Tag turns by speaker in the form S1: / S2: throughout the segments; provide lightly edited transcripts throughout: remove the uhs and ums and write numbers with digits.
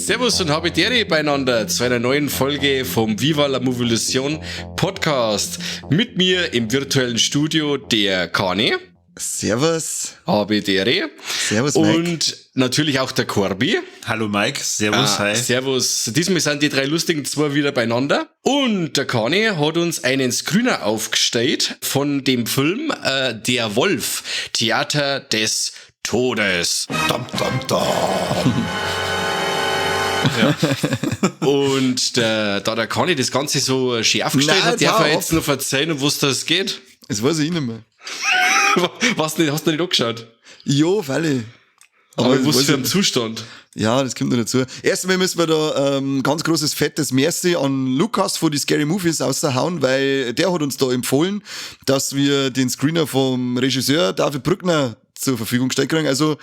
S1: Servus und Habitäre beieinander zu einer neuen Folge vom Viva la Movilusion Podcast. Mit mir im virtuellen Studio der Kani.
S2: Servus.
S1: Habitäre.
S2: Servus, Mike.
S1: Und natürlich auch der Corby.
S3: Hallo Mike, servus, hi.
S1: Servus. Diesmal sind die drei lustigen zwei wieder beieinander. Und der Kani hat uns einen Screener aufgestellt von dem Film Der Wolf, Theater des Todes.
S2: Dam, dam, dam.
S1: Ja. Und da der Conny das Ganze so scharf gestellt hat, darf er jetzt noch erzählen, um was das geht.
S2: Das weiß ich nicht mehr.
S1: Was nicht, hast du nicht angeschaut?
S2: Jo, Falle.
S1: Aber was für ein Zustand.
S2: Ja, das kommt noch dazu. Erstmal müssen wir da ganz großes, fettes Merci an Lukas von die Scary Movies raushauen, weil der hat uns da empfohlen, dass wir den Screener vom Regisseur David Brückner zur Verfügung gestellt kriegen. Also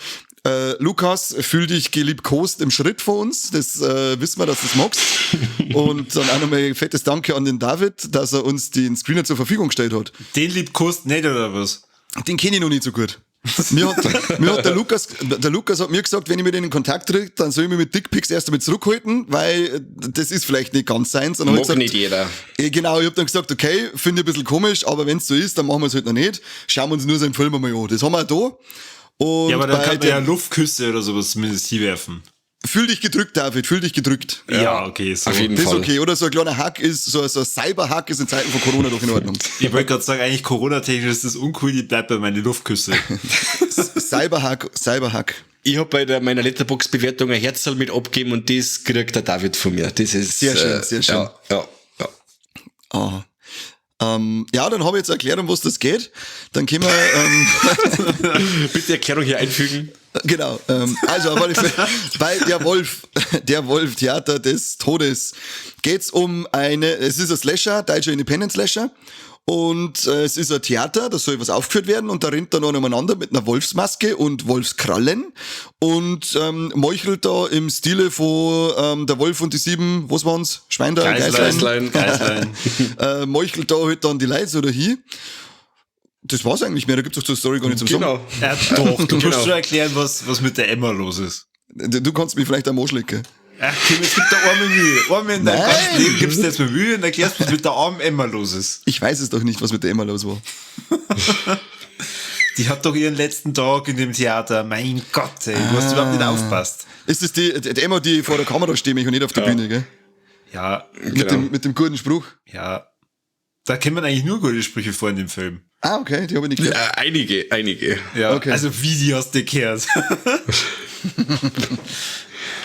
S2: Lukas, fühl dich geliebkost im Schritt von uns. Das wissen wir, dass du es magst. Und dann auch nochmal ein fettes Danke an den David, dass er uns den Screener zur Verfügung gestellt hat.
S3: Den liebkost nicht, oder was?
S2: Den kenne ich noch nicht so gut. Mir hat der Lukas hat mir gesagt, wenn ich mit denen in Kontakt tritt, dann soll ich mich mit Dickpics erst einmal zurückhalten, weil das ist vielleicht nicht ganz seins. Und
S1: mag
S2: gesagt,
S1: nicht jeder.
S2: Genau, ich hab dann gesagt, okay, finde ich ein bisschen komisch, aber wenn es so ist, dann machen wir es halt noch nicht. Schauen wir uns nur seinen Film einmal an. Das haben wir auch da. Und
S3: ja, aber dann kann man ja Luftküsse oder sowas zumindest hinwerfen.
S2: Fühl dich gedrückt, David, fühl dich gedrückt.
S3: Ja, okay, so.
S1: Auf jeden
S2: Das ist
S1: Fall.
S2: okay. Oder so ein kleiner Hack ist, so ein Cyber-Hack ist in Zeiten von Corona doch in Ordnung.
S3: Ich wollte gerade sagen, eigentlich Corona-technisch ist das uncool, die bleibt bei meinen Luftküsse.
S2: Cyber-Hack.
S1: Ich habe bei meiner Letterboxd-Bewertung ein Herzl mit abgegeben und das kriegt der David von mir. Das ist
S2: Sehr schön, sehr schön.
S1: Ja.
S2: Ah. Ja, dann habe ich jetzt erklärt, um was das geht. Dann können wir,
S1: Bitte Erklärung hier einfügen.
S2: genau, also aber bei der Wolf Theater des Todes geht's um es ist ein Slasher, deutscher Independent Slasher. Und es ist ein Theater, da soll was aufgeführt werden und da rennt er noch umeinander mit einer Wolfsmaske und Wolfskrallen und meuchelt da im Stile von der Wolf und die 7, was waren's? Schwein da?
S1: Geißlein.
S2: Meuchelt da halt dann die Leute so dahin. Das war's eigentlich mehr, da gibt's doch zur Story gar nicht zum Sagen.
S1: Genau.
S3: Ja, doch, du musst schon erklären, was mit der Emma los ist.
S2: Du kannst mich vielleicht am anschlecken.
S3: Ach, Kim, es gibt da arme Mühe. Einmal in deinem
S2: Nein.
S3: ganzen Leben gibst du jetzt mal Mühe und erklärst, was mit der armen Emma los ist.
S2: Ich weiß es doch nicht, was mit der Emma los war.
S3: Die hat doch ihren letzten Tag in dem Theater. Mein Gott, ey, du hast überhaupt nicht aufgepasst.
S2: Ist das die Emma, die vor der Kamera steht und nicht auf der Bühne, gell?
S3: Ja,
S2: Mit dem guten Spruch.
S3: ja. Da kommen eigentlich nur gute Sprüche vor in dem Film.
S2: Ah, okay, die habe ich nicht gehört.
S1: Einige.
S3: Ja,
S2: Okay.
S3: also wie die hast du gehört.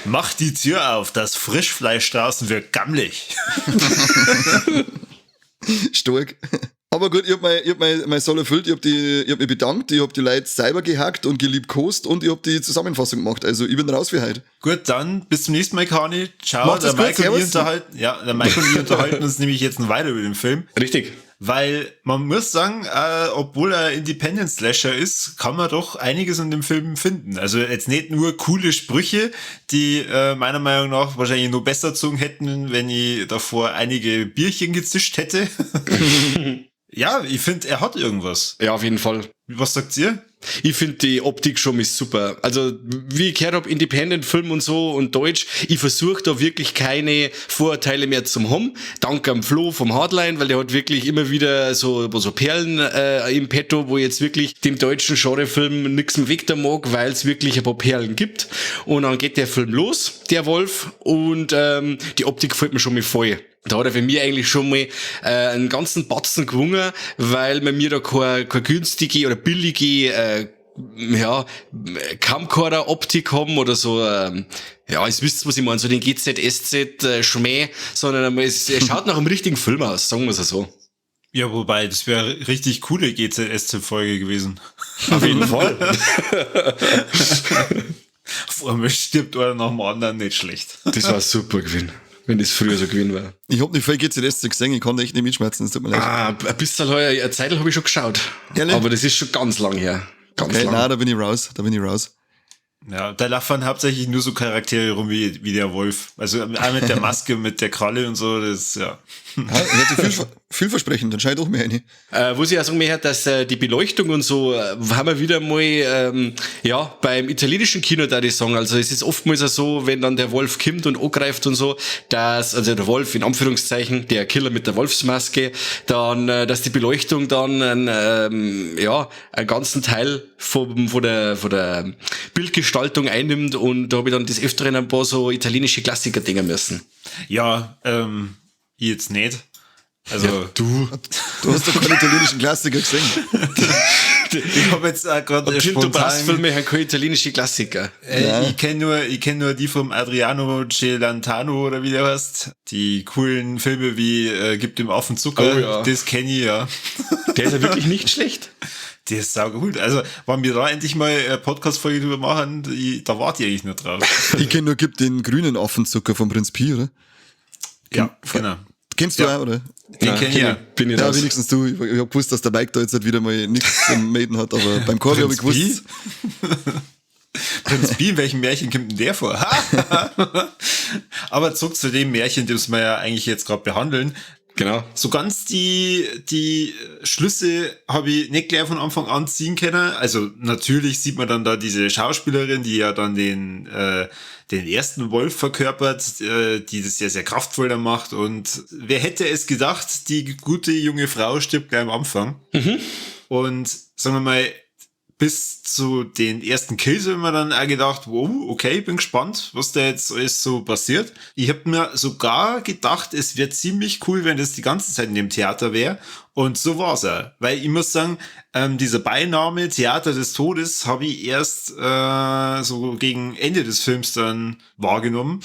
S3: Mach die Tür auf, das Frischfleisch draußen wird gammelig.
S2: Stark. Aber gut, ich hab mein Soll erfüllt, ich hab mich bedankt, ich hab die Leute selber gehackt und geliebkost und ich hab die Zusammenfassung gemacht. Also ich bin raus für heute.
S3: Gut, dann bis zum nächsten Mal, Kani. Ciao,
S2: Macht's
S3: der
S2: gut,
S3: Mike und ich
S2: servus.
S3: der Mike und ich unterhalten uns nämlich jetzt noch weiter über den Film.
S1: Richtig.
S3: Weil man muss sagen, obwohl er Independent Slasher ist, kann man doch einiges in dem Film finden. Also jetzt nicht nur coole Sprüche, die meiner Meinung nach wahrscheinlich nur besser gezogen hätten, wenn ich davor einige Bierchen gezischt hätte. Ja, ich finde, er hat irgendwas.
S1: Ja, auf jeden Fall.
S3: Was sagt ihr?
S1: Ich finde die Optik schon mal super. Also, wie ich gehört habe, Independent-Film und so und Deutsch, ich versuche da wirklich keine Vorurteile mehr zu haben. Dank am Flo vom Hardline, weil der hat wirklich immer wieder so Perlen im Petto, wo jetzt wirklich dem deutschen Genrefilm nix im Weg da mag, weil es wirklich ein paar Perlen gibt. Und dann geht der Film los, der Wolf, und die Optik gefällt mir schon mal voll. Da hat er für mich eigentlich schon mal einen ganzen Batzen gewungen, weil wir mir da keine günstige oder billige Camcorder-Optik haben oder so, ja, ihr wisst, was ich meine, so den GZSZ-Schmäh, sondern es schaut nach einem richtigen Film aus, sagen wir es so.
S3: Ja, wobei, das wäre richtig coole GZSZ-Folge gewesen.
S1: Auf jeden Fall.
S3: Vor allem stirbt einer nach dem anderen, nicht schlecht.
S1: Das war super gewesen. wenn das früher so gewesen war.
S2: Ich hab nicht viel GCS gesehen, ich kann echt nicht mitschmerzen, es tut mir leid.
S1: Ein bisschen heuer, eine Zeit habe ich schon geschaut.
S2: Ehrlich?
S1: Aber das ist schon ganz lang her. Ganz
S2: Okay,
S1: lang.
S2: nein, da bin ich raus.
S3: Ja, da laufen hauptsächlich nur so Charaktere rum wie der Wolf. Also auch mit der Maske, mit der Kralle und so, das, ja.
S2: Hört sich vielversprechend, dann scheint auch mehr eine.
S1: Wo ich auch sagen möchte, dass die Beleuchtung und so, haben wir wieder mal, beim italienischen Kino da die sagen. Also es ist oftmals auch so, wenn dann der Wolf kommt und angreift und so, dass, also der Wolf in Anführungszeichen, der Killer mit der Wolfsmaske, dann, dass die Beleuchtung dann, einen ganzen Teil von der Bildgestaltung einnimmt, und da habe ich dann des Öfteren ein paar so italienische Klassiker denken müssen.
S3: Ja, ich jetzt nicht. Also,
S1: Du
S2: Du hast doch keine italienischen Klassiker gesehen.
S3: ich habe jetzt auch gerade
S1: Tinto Brass
S3: spontan...
S1: Filme haben keine italienischen Klassiker.
S3: Ich kenn nur die vom Adriano Celentano oder wie der heißt. Die coolen Filme wie Gib dem Affen Zucker.
S1: Oh ja.
S3: Das kenne ich, ja.
S1: Der ist ja wirklich nicht schlecht.
S3: Der ist saugut. Also, wenn wir da endlich mal eine Podcast-Folge drüber machen, da warte ich eigentlich nur drauf.
S2: Ich kenne nur Gib den grünen Affenzucker von Prinz Pi, oder?
S3: Ja, genau.
S2: Kennst du
S3: Ja.
S2: auch, oder?
S3: Den kenn ich ja.
S1: Bin ich
S2: Ja,
S1: raus.
S2: wenigstens du. Ich hab gewusst, dass der Mike da jetzt halt wieder mal nichts zum Maiden hat, aber beim Corby habe ich
S3: Prinz
S2: gewusst.
S3: Prinz Pi, in welchem Märchen kommt denn der vor? Aber zurück zu dem Märchen, das wir ja eigentlich jetzt gerade behandeln.
S1: Genau.
S3: So ganz die Schlüsse habe ich nicht gleich von Anfang an ziehen können. Also natürlich sieht man dann da diese Schauspielerin, die ja dann den ersten Wolf verkörpert, die das sehr, sehr kraftvoll dann macht. Und wer hätte es gedacht, die gute junge Frau stirbt gleich am Anfang. Und sagen wir mal, bis zu den ersten Kills haben wir dann auch gedacht, wow, okay, bin gespannt, was da jetzt alles so passiert. Ich habe mir sogar gedacht, es wäre ziemlich cool, wenn das die ganze Zeit in dem Theater wäre. Und so war's auch. Weil ich muss sagen, dieser Beiname Theater des Todes habe ich erst so gegen Ende des Films dann wahrgenommen.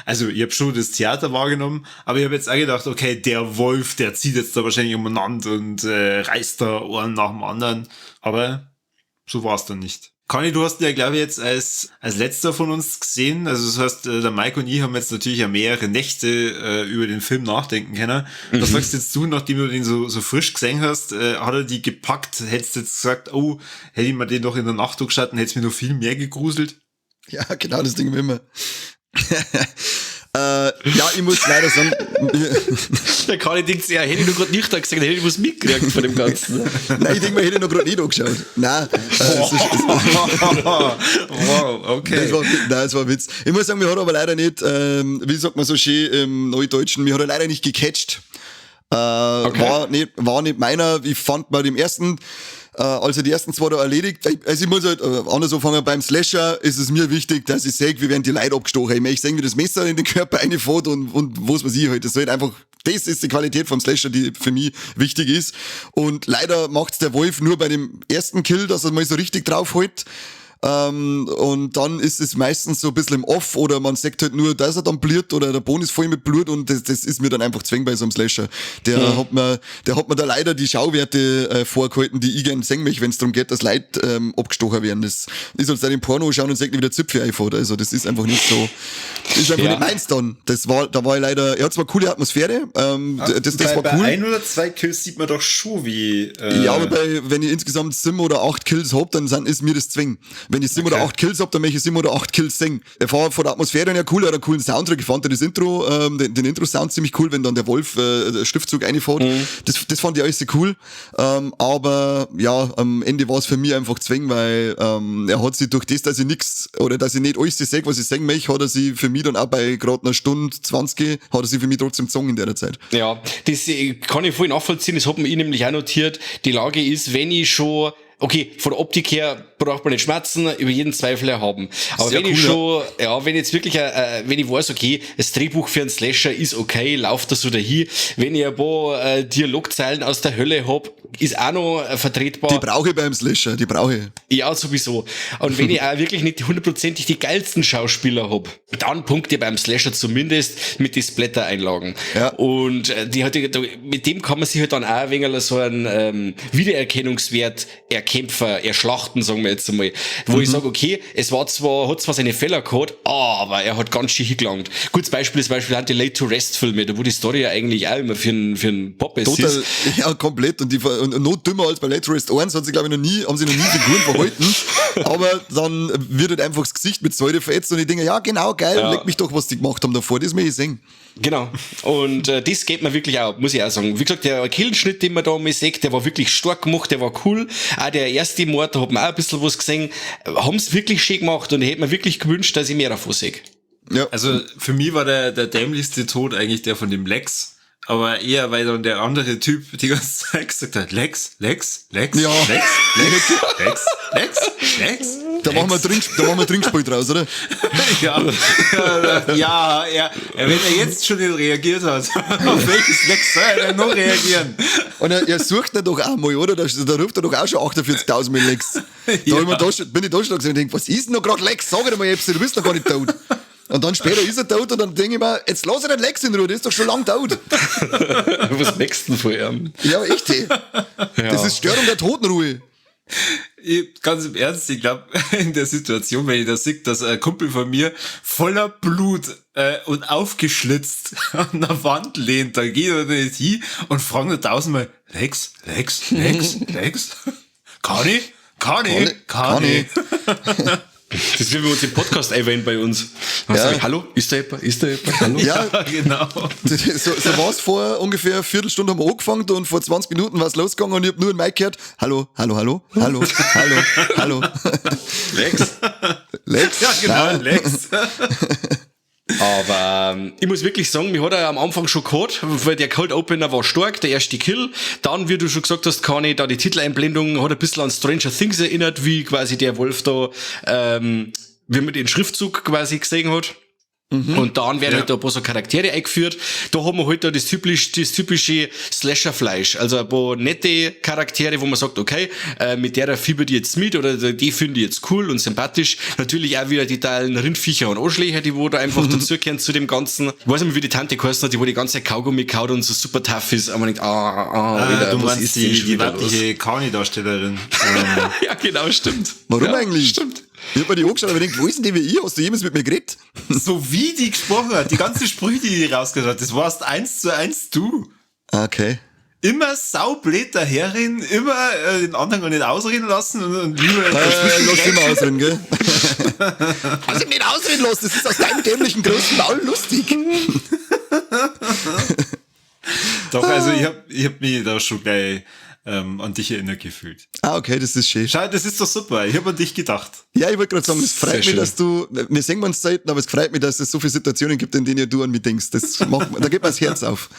S3: Also ich habe schon das Theater wahrgenommen, aber ich habe jetzt auch gedacht, okay, der Wolf, der zieht jetzt da wahrscheinlich umeinander und reißt da einen nach dem anderen. Aber so war's dann nicht. Conny, du hast ja, glaube ich, jetzt als letzter von uns gesehen. Also das heißt, der Mike und ich haben jetzt natürlich ja mehrere Nächte über den Film nachdenken können. Was sagst jetzt du, nachdem du den so frisch gesehen hast, hat er die gepackt? Hättest du jetzt gesagt, oh, hätte ich mir den noch in der Nacht angeschaut, dann hätte es mir noch viel mehr gegruselt?
S2: Ja, genau das Ding wie immer. Ja, ich muss leider sagen,
S1: Der Kali denkt sich, ja, hätte ich noch gerade nicht da gesehen, hätte ich was mitgekriegt von dem Ganzen.
S2: nein, ich denke mal, ich hätte noch gerade nicht angeschaut. Nein,
S3: Wow, okay.
S2: das war ein Witz. Ich muss sagen, mir hat aber leider nicht, wie sagt man so schön im Neudeutschen, mir hat er leider nicht gecatcht. War nicht meiner. Ich fand bei dem ersten, als er die ersten zwei da erledigt, also ich muss halt anders anfangen, beim Slasher ist es mir wichtig, dass ich sehe, wie werden die Leute abgestochen. Ich möchte sehen, wie das Messer in den Körper reinfährt und was weiß ich halt. Das ist halt einfach, das ist die Qualität vom Slasher, die für mich wichtig ist. Und leider macht's der Wolf nur bei dem ersten Kill, dass er mal so richtig drauf hält. Und dann ist es meistens so ein bisschen im Off oder man sagt halt nur, dass er dann blüht oder der Boden ist voll mit Blut und das ist mir dann einfach zwingend bei so einem Slasher. Der hat mir da leider die Schauwerte vorgehalten, die ich gerne sehen möchte, wenn es darum geht, dass Leute abgestochen werden. Das ist uns dann im Porno schauen und sagt, wie der Zipfel einfährt. Also das ist einfach nicht so, ist einfach nicht meins dann. Da war ich leider, er hat zwar coole Atmosphäre, das war
S3: bei
S2: cool.
S3: ein oder zwei Kills sieht man doch schon, wie...
S2: Ja, aber wenn ich insgesamt 7 oder 8 Kills hab, dann ist mir das zwingend. Wenn ich 7 oder 8 Kills hab, dann möchte ich 7 oder 8 Kills singen. Er war von der Atmosphäre her cool, er hat einen coolen Soundtrack. Ich fand das Intro, den Intro-Sound ziemlich cool, wenn dann der Wolf der Schriftzug reinfährt. Das fand ich alles sehr cool. Aber ja, am Ende war es für mich einfach zwingend, weil er hat sich durch das, dass ich nix oder dass ich nicht alles sehe, was ich singen möchte, hat er sich für mich dann auch bei gerade einer Stunde 20 hat er sich für mich trotzdem gezogen in der Zeit.
S1: Ja, das kann ich voll nachvollziehen, das hat mir ich nämlich auch notiert. Die Lage ist, wenn ich schon, okay, von der Optik her braucht man nicht schmerzen, über jeden Zweifel erhaben. Aber
S3: sehr
S1: wenn ich
S3: cool,
S1: schon, ja, wenn jetzt wirklich, wenn ich weiß, okay, das Drehbuch für einen Slasher ist okay, läuft das so dahin. Wenn ich ein paar Dialogzeilen aus der Hölle hab, ist auch noch vertretbar.
S2: Die brauche ich beim Slasher, die brauche ich.
S1: Ja, sowieso. Und wenn ich auch wirklich nicht hundertprozentig die geilsten Schauspieler hab, dann punkte ich beim Slasher zumindest mit den Splatter-Einlagen.
S2: Ja.
S1: Und mit dem kann man sich halt dann auch ein wenig so einen Wiedererkennungswert erkämpfen, erschlachten, sagen wir wir jetzt einmal. Wo ich sage, okay, es hat zwar seine Fehler gehabt, aber er hat ganz schön hingelangt. Gutes Beispiel ist die Late-to-Rest-Filme, da wo die Story ja eigentlich auch immer für einen Pop ist.
S2: Total, ja, komplett. Und noch dümmer als bei Late Rest 1 haben sie noch nie Figuren verhalten. Aber dann wird halt einfach das Gesicht mit Säure verätzt und ich denke, ja, genau, geil, leck mich doch, was die gemacht haben davor, das will ich sehen.
S1: Genau. Und das geht mir wirklich auch, muss ich auch sagen. Wie gesagt, der Killenschnitt, den man da mal sieht, der war wirklich stark gemacht, der war cool. Auch der erste Mord, da hat man auch ein bisschen was gesehen. Haben's wirklich schön gemacht und ich hätte mir wirklich gewünscht, dass ich mehr davon sehe.
S2: Ja.
S3: Also für mich war der dämlichste Tod eigentlich der von dem Lex. Aber eher, weil dann der andere Typ die ganze Zeit gesagt hat, Lex,
S2: Ja.
S3: Lex.
S2: Da machen wir Trinkspiel draus, oder?
S3: Wenn er jetzt schon nicht reagiert hat, auf welches Lex soll er denn noch reagieren?
S2: Und er sucht ihn doch auch mal, oder? Da ruft er doch auch schon 48.000 Mal Lex. Bin ich da schon gesehen und denke, was ist denn noch gerade Lex? Sag doch mal, du bist noch gar nicht tot. Und dann später ist er tot und dann denke ich mir, jetzt lass er den Lex in Ruhe, der ist doch schon lang tot.
S1: Was wächst denn von ihm?
S2: Ja, echt, ey. Das ist Störung der Totenruhe.
S3: Ganz im Ernst, ich glaube, in der Situation, wenn ich da sehe, dass ein Kumpel von mir voller Blut und aufgeschlitzt an der Wand lehnt, dann geht er nicht hin und fragt nur tausendmal, Lex? Kann ich?
S1: Das ist wie wir uns im Podcast erwähnen bei uns.
S2: Ja.
S1: Hallo? Ist da jemand? Hallo?
S2: Ja,
S3: Genau.
S2: so war es vor ungefähr eine Viertelstunde haben wir angefangen und vor 20 Minuten war es losgegangen und ich habe nur ein Mic gehört. Hallo. Lex.
S3: Ja, genau, Lex.
S1: Aber ich muss wirklich sagen, mir hat er am Anfang schon gehabt, weil der Cold Opener war stark, der erste Kill. Dann, wie du schon gesagt hast, Kani, da die Titeleinblendung hat ein bisschen an Stranger Things erinnert, wie quasi der Wolf da, wie man den Schriftzug quasi gesehen hat. Und dann werden halt da ein paar so Charaktere eingeführt. Da haben wir halt da das typische Slasher-Fleisch. Also ein paar nette Charaktere, wo man sagt, okay, mit der fiebert die jetzt mit oder die finde ich jetzt cool und sympathisch. Natürlich auch wieder die teilen Rindviecher und Arschlöcher, die wo da einfach dazugehören zu dem Ganzen. Ich weiß nicht, wie die Tante geheißen hat, die wo die ganze Zeit Kaugummi kaut und so super tough ist. Aber man denkt, wieder,
S3: du
S1: was
S3: meinst
S1: ist denn schon
S3: die
S1: wieder
S3: weibliche Kani-Darstellerin.
S1: Ja, genau, stimmt.
S2: Warum
S1: ja,
S2: eigentlich?
S1: Stimmt.
S2: Ich hab mir die angeschaut und mir gedacht, wo ist denn die wie ich? Hast du jemals mit mir geredet?
S3: So wie die gesprochen hat, die ganze Sprüche, die rausgehört hat, das warst 1:1 du.
S2: Okay.
S3: Immer saublöd daherreden, immer den anderen gar nicht ausreden lassen und lieber
S2: Lass ihn mal ausreden, gell? Lass ihn nicht ausreden lassen, das ist aus deinem dämlichen großen Maul lustig.
S3: Doch, also ich hab mich da schon gleich an dich erinnert gefühlt.
S2: Okay, das ist schön.
S3: Schau, das ist doch super. Ich hab an dich gedacht.
S2: Ja, ich wollte gerade sagen, es freut
S1: Sehr
S2: mich,
S1: schön.
S2: dass wir sehen uns selten, aber es freut mich, dass es so viele Situationen gibt, in denen du an mich denkst. Da geht mir das Herz auf.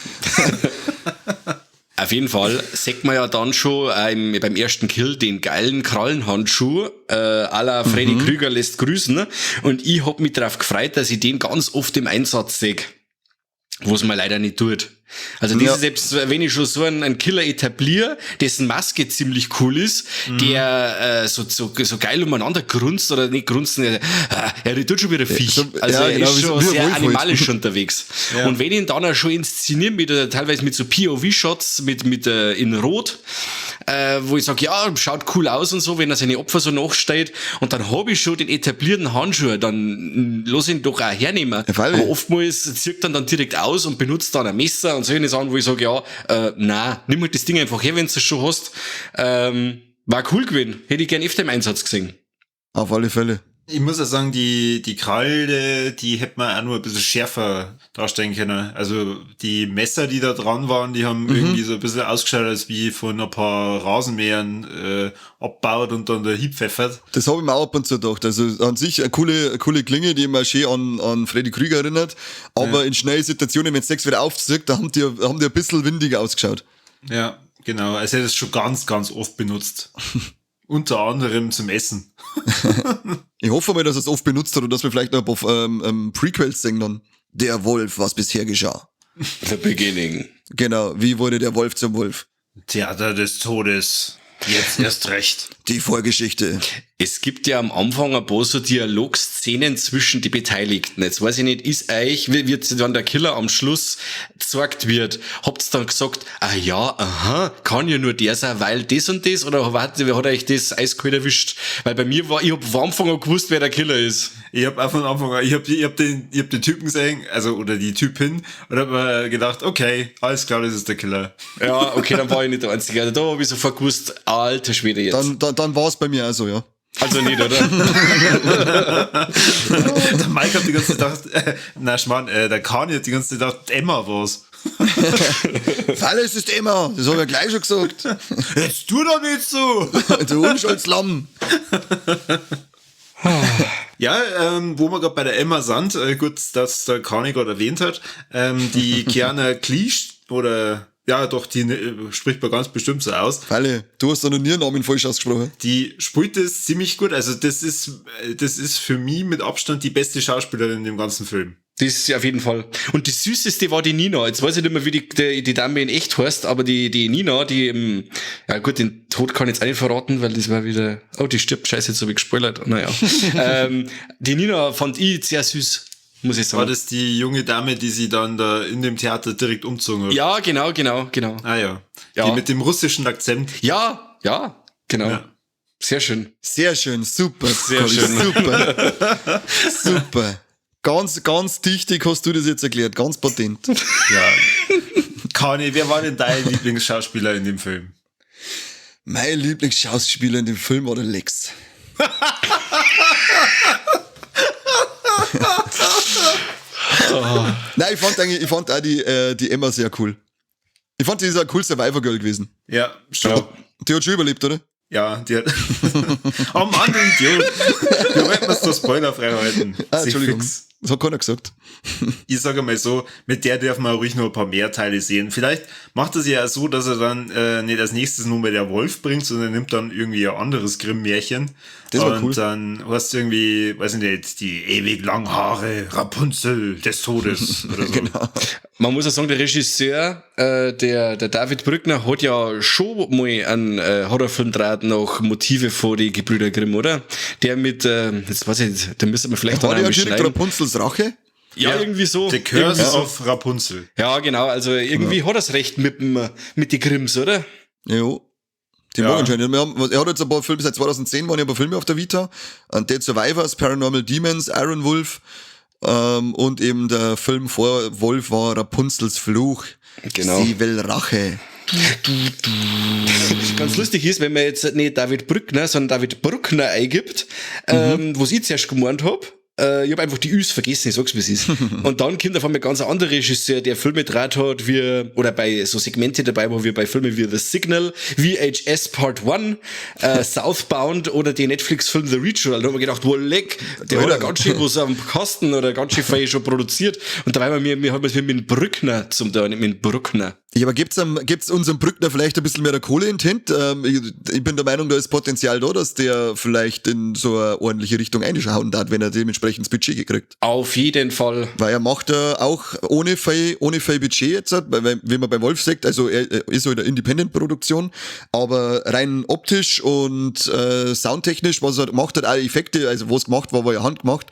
S1: Auf jeden Fall sieht man ja dann schon beim ersten Kill den geilen Krallenhandschuh à la Freddy Krüger lässt grüßen. Ne? Und ich hab mich darauf gefreut, dass ich den ganz oft im Einsatz sehe. Was man leider nicht tut. Also das ist selbst, wenn ich schon so einen Killer etabliere, dessen Maske ziemlich cool ist, der so geil umeinander grunzt oder nicht grunzen, der tut schon wieder Viech. Also er ist schon sehr animalisch unterwegs. Ja. Und wenn ich ihn dann auch schon inszeniere, teilweise mit so POV-Shots, mit in Rot, wo ich sage, ja, schaut cool aus und so, wenn er seine Opfer so nachsteht, und dann habe ich schon den etablierten Handschuh, dann lass ihn doch auch hernehmen.
S2: Ja,
S1: aber oftmals zieht dann direkt aus und benutzt dann ein Messer und solche Sachen, wo ich sage, ja, nein, nimm halt das Ding einfach her, wenn du es schon hast. War cool gewesen. Hätte ich gern öfter im Einsatz gesehen.
S2: Auf alle Fälle.
S3: Ich muss ja sagen, die Kralle, die hätte man auch nur ein bisschen schärfer darstellen können. Also die Messer, die da dran waren, die haben irgendwie so ein bisschen ausgeschaut, als wie von ein paar Rasenmähern abgebaut und dann da hingepfeffert.
S2: Das habe ich mir auch ab und zu gedacht. Also an sich eine coole Klinge, die mich schön an Freddy Krüger erinnert. Aber in schnellen Situationen, wenn es sechs wieder aufzieht, da haben die ein bisschen windiger ausgeschaut.
S3: Ja, genau. Also er hat es schon ganz, ganz oft benutzt. Unter anderem zum Essen.
S2: Ich hoffe mal, dass er es oft benutzt hat und dass wir vielleicht noch ein paar Prequels singen dann. Der Wolf, was bisher geschah.
S1: The Beginning.
S2: Genau, wie wurde der Wolf zum Wolf?
S3: Theater des Todes. Jetzt erst recht.
S2: Die Vorgeschichte.
S1: Es gibt ja am Anfang ein paar so Dialogszenen zwischen die Beteiligten. Jetzt weiß ich nicht, ist euch, wird dann der Killer am Schluss gezeigt wird, habt ihr dann gesagt, ah ja, aha, kann ja nur der sein, weil das und das, oder hat euch das eiskalt erwischt? Weil bei mir war, ich hab von Anfang an gewusst, wer der Killer ist.
S3: Ich hab auch von Anfang an, ich hab den Typen gesehen, also, oder die Typin, und hab mir gedacht, okay, alles klar, das ist der Killer.
S1: Ja, okay, dann war ich nicht der Einzige. Also da hab ich sofort gewusst, alter Schwede jetzt.
S2: Dann war es bei mir auch so, ja.
S1: Also nicht, oder?
S3: Der Mike hat die ganze Zeit gedacht, der Kani hat die ganze Zeit gedacht, Emma war's.
S2: Falle, es ist Emma, das hab ich ja gleich schon gesagt.
S3: Jetzt tu doch nicht so!
S2: Du Unschuldslamm.
S3: Ja, wo wir gerade bei der Emma sind, gut, dass der Kani gerade erwähnt hat, die Keanu Cleese, oder, ja doch, die spricht man ganz bestimmt so aus.
S2: Falle, du hast da noch nie einen Namen falsch ausgesprochen.
S3: Die spielt das ziemlich gut, also das ist für mich mit Abstand die beste Schauspielerin in dem ganzen Film.
S1: Das ist auf jeden Fall. Und die süßeste war die Nina. Jetzt weiß ich nicht mehr, wie die Dame in echt heißt, aber die Nina, die, ja gut, den Tod kann ich jetzt auch nicht verraten, weil das war wieder, oh, die stirbt, scheiße, jetzt habe ich gespoilert. Naja. Die Nina fand ich sehr süß, muss ich sagen.
S3: War das die junge Dame, die sie dann da in dem Theater direkt umgezogen hat?
S1: Ja, genau.
S3: Ah ja.
S1: Ja.
S3: Die mit dem russischen Akzent.
S1: Ja, genau.
S3: Ja.
S1: Sehr schön.
S2: Sehr schön, super.
S1: Sehr
S2: Conny,
S1: schön.
S2: Super. Super. Ganz dichtig hast du das jetzt erklärt, ganz patent.
S3: Ja. Kani, wer war denn dein Lieblingsschauspieler in dem Film?
S2: Mein Lieblingsschauspieler in dem Film war der Lex. Nein, ich fand auch die Emma sehr cool. Ich fand, die ist ein cool Survivor-Girl gewesen.
S3: Ja, schon.
S2: Die hat schon überlebt, oder?
S3: Ja, die hat. Oh Mann, du Idiot. Du wolltest mir's so spoilerfrei halten.
S2: Entschuldigung.
S3: Fix.
S2: Das hat keiner gesagt.
S3: Ich sage mal so, mit der darf man ruhig noch ein paar mehr Teile sehen. Vielleicht macht er es ja so, dass er dann nicht als nächstes nur mit der Wolf bringt, sondern nimmt dann irgendwie ein anderes Grimm-Märchen.
S2: Das war
S3: und
S2: cool.
S3: Dann hast du irgendwie, weiß ich nicht, die ewig langen Haare, Rapunzel des Todes oder so.
S2: Genau.
S1: Man muss auch sagen, der Regisseur, der David Brückner, hat ja schon mal einen Horrorfilm draht nach Motive von die Gebrüder Grimm, oder? Der mit, jetzt weiß ich nicht, da müsste man vielleicht
S2: War
S1: auch
S2: die ja
S1: einmal
S2: direkt
S1: schneiden.
S2: Rapunzels Rache?
S1: Ja, irgendwie so.
S3: The Curse
S1: Irgendwie so.
S3: of Rapunzel.
S1: Ja, genau, also irgendwie hat er es recht mit die Grimms, oder?
S2: Jo. Die
S3: Ja.
S2: machen schon. Er hat jetzt ein paar Filme, seit 2010 waren ja ein paar Filme auf der Vita. Dead Survivors, Paranormal Demons, Iron Wolf, und eben der Film vor Wolf war Rapunzels Fluch.
S1: Genau.
S2: Sie will Rache.
S1: Ganz lustig ist, wenn man jetzt nicht David Brückner, sondern David Bruckner eingibt, was ich zuerst gemeint hab. Ich habe einfach die Üs vergessen, ich sag's wie es ist. Und dann kommt auf einmal ganz ein anderer Regisseur, der Filme draht hat, wie, oder bei so Segmente dabei war, wie bei Filmen wie The Signal, VHS Part 1, Southbound oder die Netflix-Film The Ritual. Da haben wir gedacht, wo leck, der hat ja ganz schön was am Kasten oder ganz schön viel schon produziert. Und dabei haben wir mit dem Brückner zum da, nicht mit Bruckner.
S2: Ja, aber gibt's unserem Brückner vielleicht ein bisschen mehr der Kohle in den Hint? Ich bin der Meinung, da ist Potenzial da, dass der vielleicht in so eine ordentliche Richtung einschauen darf, wenn er dementsprechend das Budget gekriegt.
S1: Auf jeden Fall.
S2: Weil er macht ja auch ohne viel Budget jetzt, weil, wie man bei Wolf sagt, also er ist so in der Independent-Produktion, aber rein optisch und soundtechnisch, was er macht, hat auch Effekte, also was gemacht war ja handgemacht.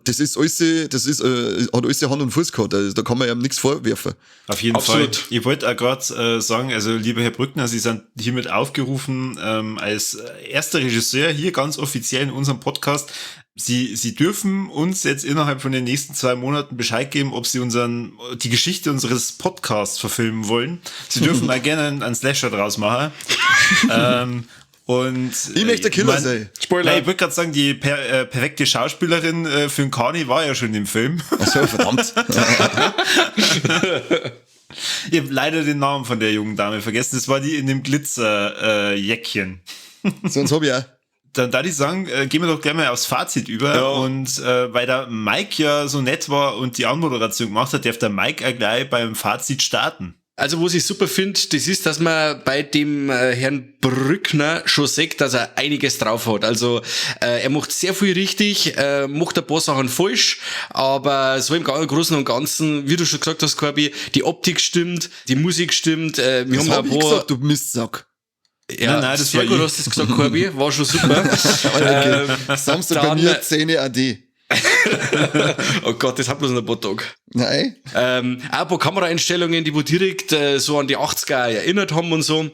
S2: Das ist alles, hat alles Hand und Fuß gehabt, also da kann man ihm nichts vorwerfen.
S3: Auf jeden
S1: Absolut.
S3: Fall. Ich wollte auch gerade sagen, also lieber Herr Brückner, Sie sind hiermit aufgerufen, als erster Regisseur hier ganz offiziell in unserem Podcast. Sie dürfen uns jetzt innerhalb von den nächsten 2 Monaten Bescheid geben, ob Sie die Geschichte unseres Podcasts verfilmen wollen. Sie dürfen mal gerne einen Slasher draus machen. Und
S2: Ich möchte der Killer sein.
S1: Spoiler.
S3: Nein, ich wollte gerade sagen, die perfekte Schauspielerin für den Kani war ja schon im Film.
S2: Achso, verdammt.
S3: Ich habe leider den Namen von der jungen Dame vergessen. Das war die in dem Glitzer-Jäckchen.
S2: Sonst hab ich auch.
S3: Dann da ich sagen, gehen wir doch gleich mal aufs Fazit über.
S1: Ja.
S3: Und weil der Mike ja so nett war und die Anmoderation gemacht hat, darf der Mike auch gleich beim Fazit starten.
S1: Also was ich super finde, das ist, dass man bei dem Herrn Brückner schon sieht, dass er einiges drauf hat. Also er macht sehr viel richtig, macht ein paar Sachen falsch, aber so im Großen und Ganzen, wie du schon gesagt hast, Corby, die Optik stimmt, die Musik stimmt, wir
S2: Das
S1: haben
S2: hab
S1: ein
S2: ich
S1: paar...
S2: gesagt, du Mistsack.
S1: Ja,
S3: Nein, das
S1: sehr
S3: war
S1: gut,
S3: ich.
S1: hast du das gesagt, Corby. War schon super.
S2: Okay. Samstag bei
S1: dann-
S2: mir 10 AD.
S1: Oh Gott, das hat bloß noch ein paar Tage.
S2: Nein.
S1: Auch ein paar Kameraeinstellungen, die wo direkt so an die 80er erinnert haben und so.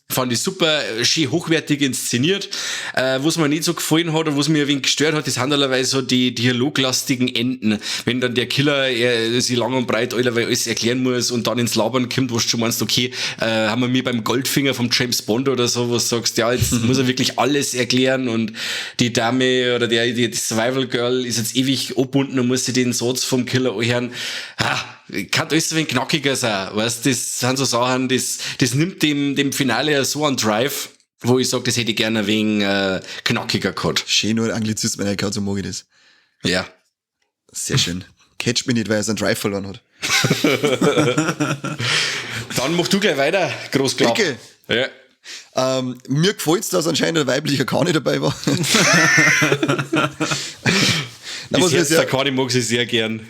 S1: Fand ich super, schön hochwertig inszeniert. Was mir nicht so gefallen hat und was mir ein wenig gestört hat, das sind allerweise so die dialoglastigen Enden. Wenn dann der Killer sich lang und breit alles erklären muss und dann ins Labern kommt, wo du schon meinst, okay, haben wir mir beim Goldfinger vom James Bond oder so, was sagst, ja, jetzt muss er wirklich alles erklären und die Dame oder die Survival Girl ist jetzt ewig abgebunden und muss sich den Satz vom Killer anhören. Kann alles ein wenig knackiger sein, weißt, das sind so Sachen, das nimmt dem Finale ja so einen Drive, wo ich sage, das hätte ich gerne ein wenig knackiger gehabt.
S2: Schön nur Anglizismen erkannt, so mag ich das.
S1: Ja.
S2: Sehr schön. Catch mich nicht, weil er seinen Drive verloren hat.
S1: Dann mach du gleich weiter, Großklapp.
S2: Danke.
S1: Ja.
S2: Mir gefällt's, dass anscheinend ein weiblicher Kani dabei war. Nein,
S1: Das Herz der Kani mag sie sehr gern.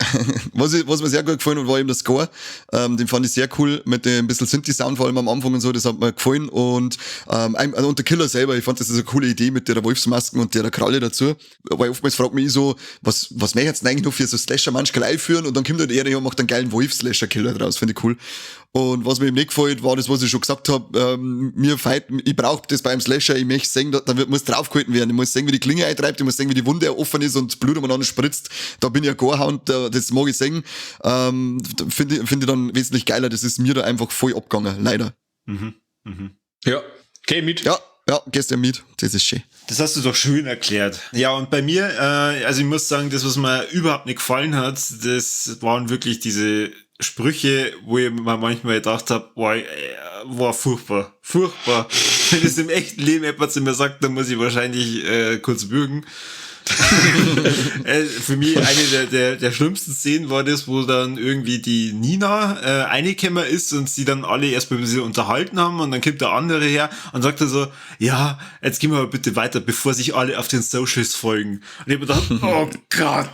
S2: Was mir sehr gut gefallen hat, war eben der Score. Den fand ich sehr cool, mit dem ein bisschen Synthi-Sound, vor allem am Anfang und so, das hat mir gefallen. Und der Killer selber, ich fand das ist eine coole Idee mit der Wolfsmasken und der Kralle dazu. Weil oftmals fragt mich so, was möchtest du denn eigentlich noch für so Slasher-Manschkel einführen? Und dann kommt halt er und macht einen geilen Wolf-Slasher-Killer draus, finde ich cool. Und was mir eben nicht gefällt, war das, was ich schon gesagt habe, ich brauche das beim Slasher, ich möchte sehen, da muss draufgehalten werden, ich muss sehen, wie die Klinge eintreibt, ich muss sehen, wie die Wunde offen ist und Blut umeinander spritzt, da bin ich ein Gorhound, das mag ich sehen, finde ich dann wesentlich geiler, das ist mir da einfach voll abgegangen, leider.
S1: Ja, okay, mit.
S2: Ja, gestern mit, das ist schön.
S3: Das hast du doch schön erklärt. Ja, und bei mir, also ich muss sagen, das, was mir überhaupt nicht gefallen hat, das waren wirklich diese Sprüche, wo ich mir manchmal gedacht habe, war furchtbar. Furchtbar. Wenn es im echten Leben jemand zu mir sagt, dann muss ich wahrscheinlich kurz würgen. Für mich eine der schlimmsten Szenen war das, wo dann irgendwie die Nina reingekommen ist und sie dann alle erstmal ein bisschen unterhalten haben und dann kommt der andere her und sagt dann so, ja, jetzt gehen wir mal bitte weiter, bevor sich alle auf den Socials folgen. Und ich hab mir gedacht, oh Gott.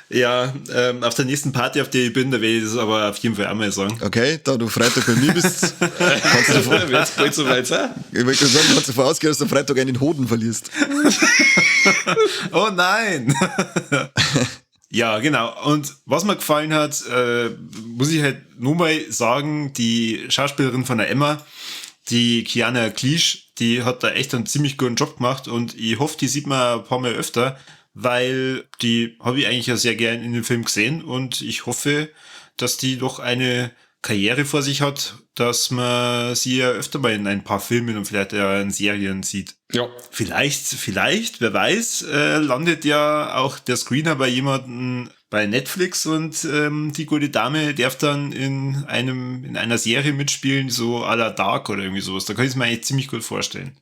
S3: Ja, auf der nächsten Party, auf der ich bin, da werde ich das aber auf jeden Fall einmal sagen.
S2: Okay, da du Freitag bei mir bist, kannst du davon,
S1: Wird's bald so weit sein?
S2: ich wollte gerade sagen, kannst du davon ausgehen, dass du am Freitag einen Hoden verlierst.
S3: Oh nein! Ja, genau. Und was mir gefallen hat, muss ich halt nur mal sagen, die Schauspielerin von der Emma, die Kiana Cleese, die hat da echt einen ziemlich guten Job gemacht und ich hoffe, die sieht man ein paar Mal öfter, weil die habe ich eigentlich ja sehr gern in dem Film gesehen und ich hoffe, dass die doch eine Karriere vor sich hat, dass man sie ja öfter mal in ein paar Filmen und vielleicht ja in Serien sieht.
S1: Ja.
S3: Vielleicht, wer weiß, landet ja auch der Screener bei jemandem bei Netflix und die gute Dame darf dann in einer Serie mitspielen, so à la Dark oder irgendwie sowas. Da kann ich es mir eigentlich ziemlich gut vorstellen.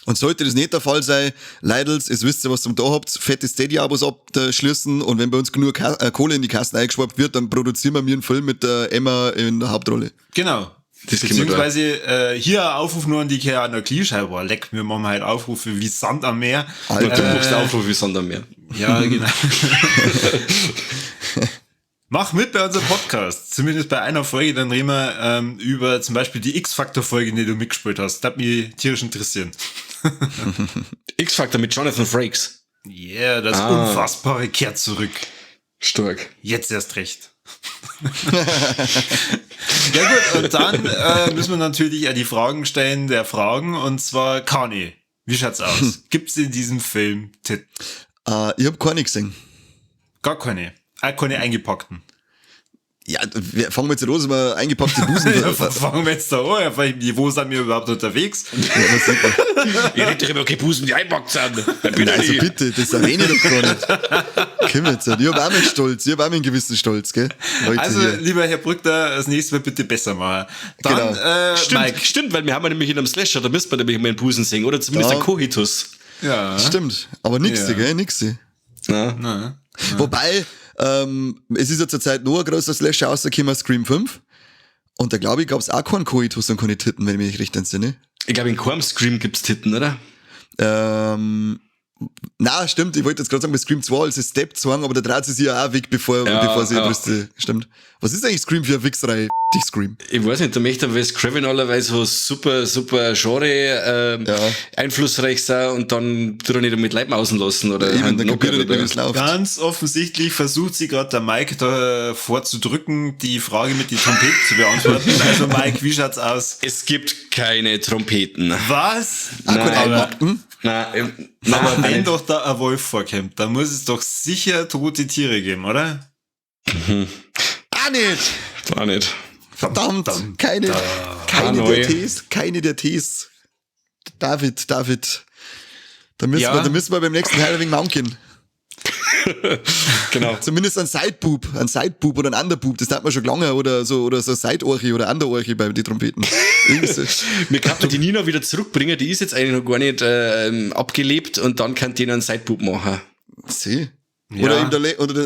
S2: Und sollte das nicht der Fall sein, Leidels, ihr wisst ja, was ihr da habt, fette Steady-Abos abschließen und wenn bei uns genug Kohle in die Kassen eingeschwappt wird, dann produzieren wir mir einen Film mit der Emma in der Hauptrolle.
S3: Genau.
S1: Das
S3: Beziehungsweise hier ein Aufruf nur an die Kiana Cleese, boah, leck, wir machen halt Aufrufe wie Sand am Meer.
S2: Alter,
S1: Du machst Aufruf wie Sand am Meer.
S3: Ja, genau. Mach mit bei unserem Podcast. Zumindest bei einer Folge, dann reden wir über zum Beispiel die X-Factor-Folge, die du mitgespielt hast. Das hat mich tierisch interessieren.
S1: X-Factor mit Jonathan Frakes.
S3: Yeah, das Unfassbare kehrt zurück.
S1: Stark.
S3: Jetzt erst recht. Ja gut, und dann müssen wir natürlich auch die Fragen stellen der Fragen, und zwar Kani. Wie schaut's aus? Gibt's in diesem Film Titten?
S2: ich hab keine gesehen.
S3: Gar keine. Auch keine eingepackten.
S2: Ja, fangen wir jetzt an, dass wir eingepackte Busen
S3: Ja, fangen wir jetzt da an. Auf welchem Niveau sind wir überhaupt unterwegs?
S1: Ihr redet doch immer keine Busen, die einpackt sind.
S2: Also bitte, das erwähne ich doch gar nicht. Komm jetzt, ich hab auch meinen Stolz, ich hab auch meinen gewissen Stolz, gell? Heute
S3: Also,
S2: hier.
S3: lieber Herr Brückner, das nächste Mal bitte besser machen. Dann,
S2: Genau.
S3: Mike.
S1: Stimmt, weil wir haben ja nämlich in einem Slasher, da müsste man nämlich mal einen Busen singen, oder zumindest
S2: Ja.
S1: ein Kohitus.
S3: Ja.
S2: Stimmt, aber nix,
S3: Ja.
S2: gell, nix.
S1: Ja.
S3: Na.
S2: Wobei, es ist ja zur Zeit noch ein großer Slasher rausgekommen, Scream 5. Und da glaube ich, gab es auch keinen Koitus und keine Titten, wenn ich mich nicht recht entsinne.
S1: Ich glaube, in keinem Scream gibt's Titten, oder?
S2: Na, stimmt, ich wollte jetzt gerade sagen, bei Scream 2 als es Step sagen, aber da dreht sie sich ja auch weg, bevor sie Brüste. Stimmt. Was ist eigentlich Scream für eine Wichserei? Dich Scream.
S1: Ich weiß nicht, da möchte aber Wes Craven allerweise so super Genre einflussreich sein und dann tut er nicht mit Leib auslassen oder
S2: Eben,
S1: halt
S2: dann kapiert er nicht, wie
S1: oder.
S2: das läuft.
S3: Ganz offensichtlich versucht sie gerade der Mike da vorzudrücken, die Frage mit den Trompeten zu beantworten. Also Mike, wie schaut's aus?
S1: Es gibt keine Trompeten.
S3: Was?
S1: Nein,
S3: Aber
S1: nein,
S3: wenn doch da ein Wolf vorkommt, dann muss es doch sicher tote Tiere geben, oder?
S2: Ah, nicht!
S1: War nicht.
S2: Verdammt! Keine
S1: neu.
S2: der Tees. Keine der Tees. David. Da müssen wir beim nächsten Teil ein wenig maunken.
S1: Genau.
S2: Zumindest ein Sideboob oder ein Underboob, das hat man schon lange oder so ein Side-Orchi oder Underorchi bei den Trompeten.
S1: Mir kann man die Nina wieder zurückbringen, die ist jetzt eigentlich noch gar nicht abgelebt und dann kann die einen Sideboob machen.
S2: Sieh.
S3: Ja.
S2: Oder ihm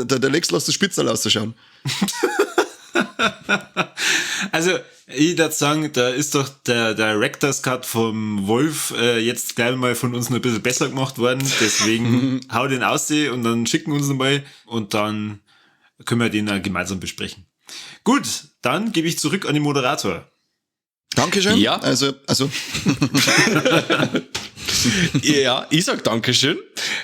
S2: der Lex lässt das Spitzel auszuschauen.
S3: Also, ich würde sagen, da ist doch der Director's Cut vom Wolf jetzt gleich mal von uns noch ein bisschen besser gemacht worden. Deswegen hau den aus und dann schicken wir uns nochmal und dann können wir den dann gemeinsam besprechen. Gut, dann gebe ich zurück an den Moderator.
S2: Dankeschön.
S1: Ja.
S2: Also.
S1: Ja, ich sag Dankeschön,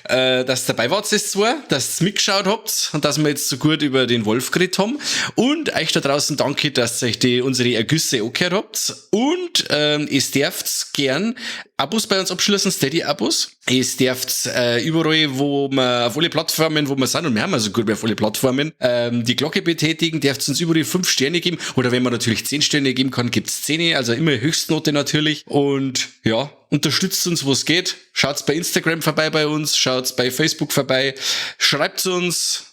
S1: dass ihr dabei wart, das zwei, dass ihr mitgeschaut habt und dass wir jetzt so gut über den Wolf geredet haben. Und euch da draußen danke, dass ihr euch unsere Ergüsse angehört habt. Und ihr dürft gern Abos bei uns abschließen, Steady-Abos. Ihr dürft überall, wo wir auf alle Plattformen, wo wir sind, und wir haben also gut auf alle Plattformen, die Glocke betätigen, dürft uns überall 5 Sterne geben. Oder wenn man natürlich 10 Sterne geben kann, gibt's 10, also immer Höchstnote natürlich. Und ja, unterstützt uns, wo es geht. Schaut's bei Instagram vorbei bei uns, schaut's bei Facebook vorbei, schreibt's uns,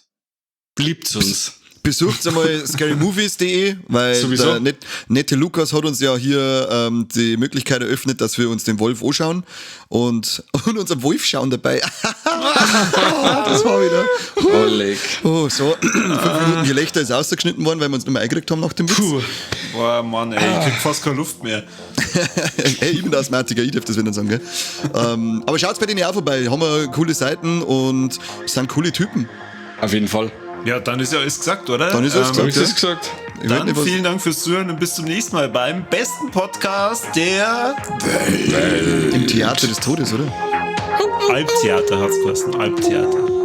S1: liebt's uns.
S2: Besucht einmal scarymovies.de, weil
S1: Sowieso.
S2: der nette Lukas hat uns ja hier die Möglichkeit eröffnet, dass wir uns den Wolf anschauen und unseren Wolf schauen dabei. Das war wieder.
S1: Oleg.
S2: Oh, so. 5 Minuten Gelächter ist ausgeschnitten worden, weil wir uns nicht mehr eingekriegt haben nach dem Witz.
S1: Puh.
S3: Boah, Mann, ey, ich krieg fast keine Luft mehr.
S2: Hey, ich bin der Asthmatiker, ich darf das wieder sagen, gell? Aber schaut's bei denen auch vorbei. Haben wir coole Seiten und sind coole Typen.
S1: Auf jeden Fall.
S3: Ja, dann ist ja alles gesagt, oder?
S2: Dann ist alles
S1: Hab
S2: gesagt,
S1: ich
S2: ja.
S1: das gesagt?
S2: Ich weiß
S3: Dann
S2: nicht, was-
S3: vielen Dank fürs Zuhören und bis zum nächsten Mal beim besten Podcast der
S2: Im Theater des Todes, oder?
S3: Albtheater hat's geheißen. Albtheater.